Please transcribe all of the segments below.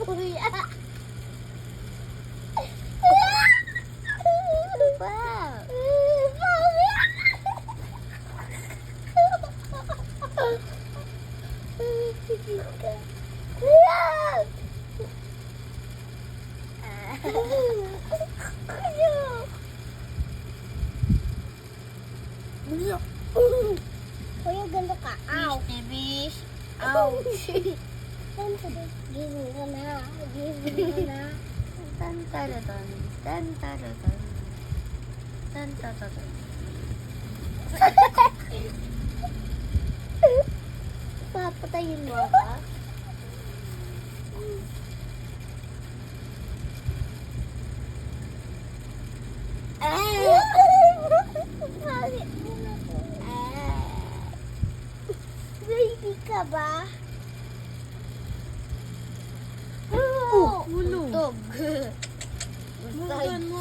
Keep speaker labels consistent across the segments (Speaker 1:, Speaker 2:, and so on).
Speaker 1: Kuya. Wow. Kuya, ganda ka. Ow. Bish. Ouch. Gising ka na. Gising ka na. Tan-taradan. Tan-taradan. Tan-taradan. Papatayin mo ako? Baby ka ba?
Speaker 2: Ulo.
Speaker 1: Tog.
Speaker 2: Bukan mo.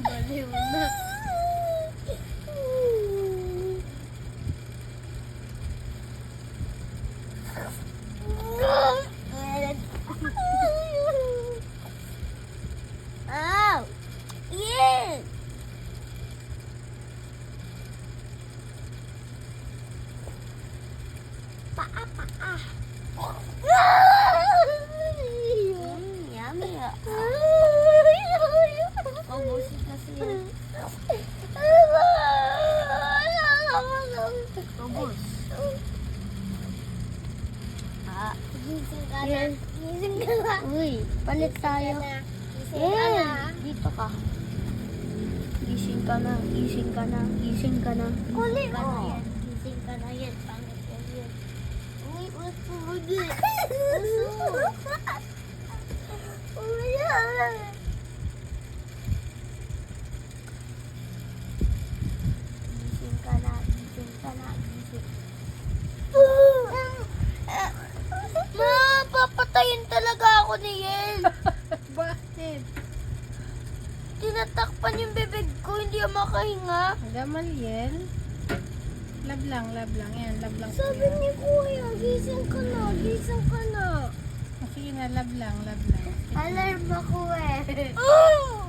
Speaker 1: Baliw na. Ow! Yes! Paa, paa. Yummy. Ubusin kasi yan. Ubus. Gising ka na. Gising ka na. Uy, palit tayo.
Speaker 2: Eh,
Speaker 1: Dito ka. Gising ka na. Gising ka na. Gising ka na.
Speaker 2: Kuli
Speaker 1: Gising ka na
Speaker 2: mo.
Speaker 1: yan. Gising ka na yan. Pangit yan yun. Uy, uso. Uso. Gising ka na. Gising ka na. Gising. Ma, papatayin talaga ako ni Yel.
Speaker 2: Bakit?
Speaker 1: Tinatakpan yung bibig ko, hindi ako makahinga.
Speaker 2: Gamal yan. Lab lang. Yan, lab lang.
Speaker 1: Sabi ni Kuya, gising ka na, gising ka na.
Speaker 2: Sige na, lab lang.
Speaker 1: Alarm ako eh.